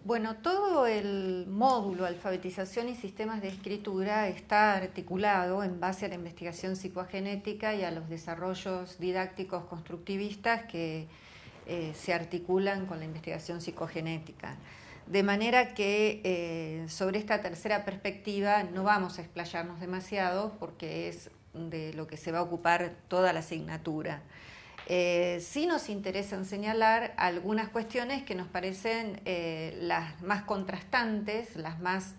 Bueno, todo el módulo Alfabetización y Sistemas de Escritura está articulado en base a la investigación psicogenética y a los desarrollos didácticos constructivistas que se articulan con la investigación psicogenética. De manera que sobre esta tercera perspectiva no vamos a explayarnos demasiado porque es de lo que se va a ocupar toda la asignatura. Sí nos interesan señalar algunas cuestiones que nos parecen las más contrastantes, las más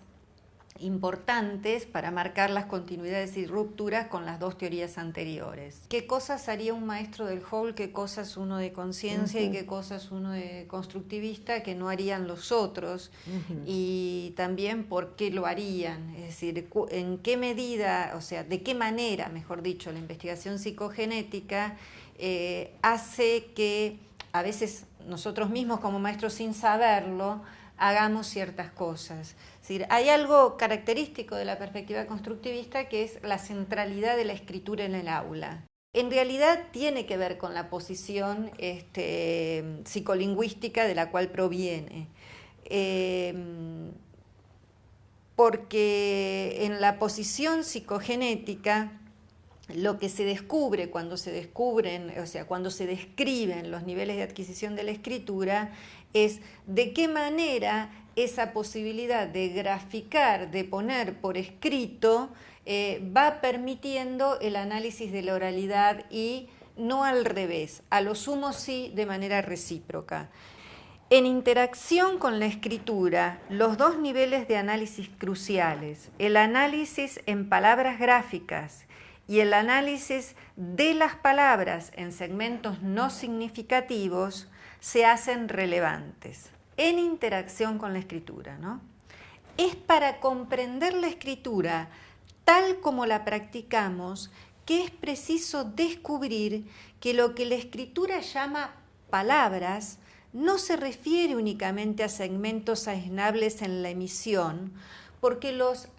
importantes para marcar las continuidades y rupturas con las dos teorías anteriores. ¿Qué cosas haría un maestro del Whole, qué cosas uno de conciencia y qué cosas uno de constructivista que no harían los otros? Y también por qué lo harían, es decir, en qué medida, o sea, de qué manera, mejor dicho, la investigación psicogenética hace que a veces nosotros mismos como maestros sin saberlo hagamos ciertas cosas. Es decir, hay algo característico de la perspectiva constructivista que es la centralidad de la escritura en el aula. En realidad tiene que ver con la posición psicolingüística de la cual proviene. Porque en la posición psicogenética lo que se descubre cuando se descubren, o sea, cuando se describen los niveles de adquisición de la escritura, es de qué manera esa posibilidad de graficar, de poner por escrito, va permitiendo el análisis de la oralidad y no al revés, a lo sumo sí de manera recíproca. En interacción con la escritura, los dos niveles de análisis cruciales, el análisis en palabras gráficas y el análisis de las palabras en segmentos no significativos, se hacen relevantes en interacción con la escritura, ¿no? Es para comprender la escritura tal como la practicamos que es preciso descubrir que lo que la escritura llama palabras no se refiere únicamente a segmentos aislables en la emisión,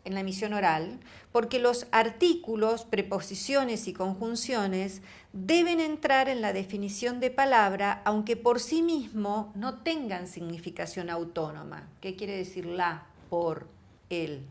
en la emisión oral, porque los artículos, preposiciones y conjunciones deben entrar en la definición de palabra, aunque por sí mismo no tengan significación autónoma. ¿Qué quiere decir la, por, el?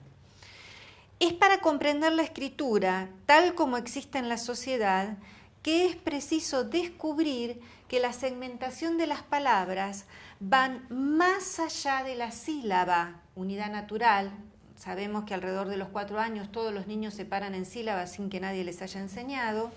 Es para comprender la escritura, tal como existe en la sociedad, que es preciso descubrir que la segmentación de las palabras van más allá de la sílaba, unidad natural. Sabemos que alrededor de los 4 años todos los niños se paran en sílabas sin que nadie les haya enseñado.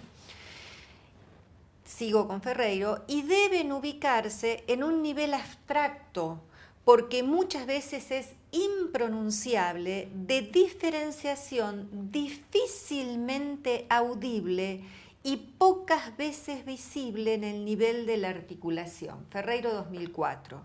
Sigo con Ferreiro, y deben ubicarse en un nivel abstracto, porque muchas veces es impronunciable, de diferenciación difícilmente audible y pocas veces visible en el nivel de la articulación. Ferreiro 2004.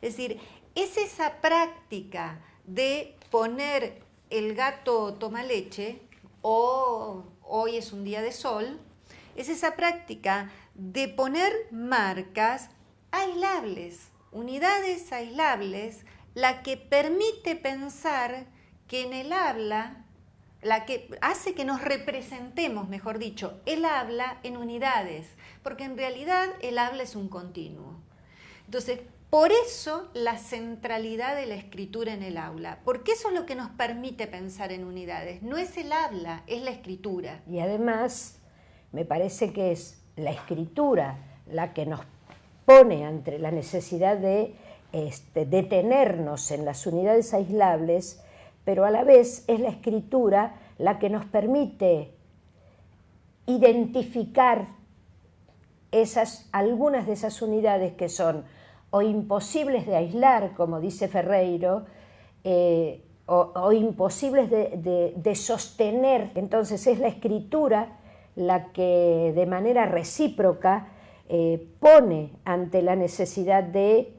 Es decir, es esa práctica de poner el gato toma leche o hoy es un día de sol, es esa práctica de poner marcas aislables, unidades aislables, la que permite pensar que en el habla, la que hace que nos representemos, mejor dicho, el habla en unidades, porque en realidad el habla es un continuo. Entonces, por eso la centralidad de la escritura en el aula, porque eso es lo que nos permite pensar en unidades, no es el habla, es la escritura. Y además, me parece que es la escritura la que nos pone ante la necesidad de detenernos en las unidades aislables, pero a la vez es la escritura la que nos permite identificar algunas de esas unidades que son o imposibles de aislar, como dice Ferreiro, o imposibles de sostener. Entonces es la escritura la que de manera recíproca pone ante la necesidad de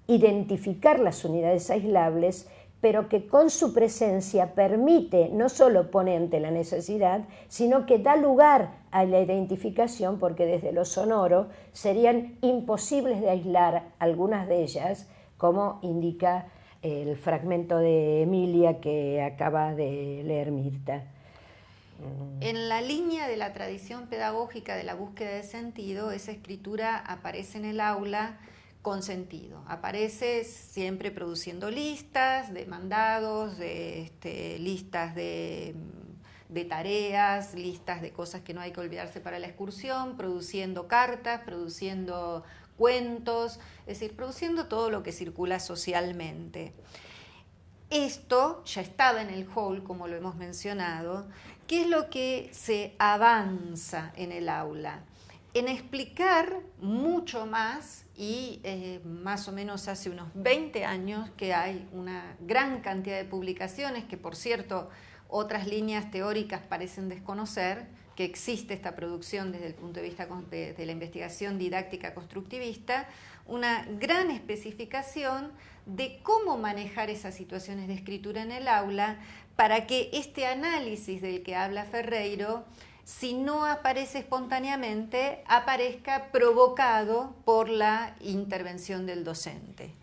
identificar las unidades aislables, pero que con su presencia permite, no solo pone ante la necesidad, sino que da lugar a la identificación, porque desde lo sonoro serían imposibles de aislar algunas de ellas, como indica el fragmento de Emilia que acaba de leer Mirta. En la línea de la tradición pedagógica de la búsqueda de sentido, esa escritura aparece en el aula consentido. Aparece siempre produciendo listas de mandados, listas de tareas, listas de cosas que no hay que olvidarse para la excursión, produciendo cartas, produciendo cuentos, es decir, produciendo todo lo que circula socialmente. Esto ya estaba en el hall, como lo hemos mencionado. ¿Qué es lo que se avanza en el aula? En explicar mucho más, y más o menos hace unos 20 años que hay una gran cantidad de publicaciones, que por cierto otras líneas teóricas parecen desconocer, que existe esta producción desde el punto de vista de la investigación didáctica constructivista, una gran especificación de cómo manejar esas situaciones de escritura en el aula para que este análisis del que habla Ferreiro, si no aparece espontáneamente, aparezca provocado por la intervención del docente.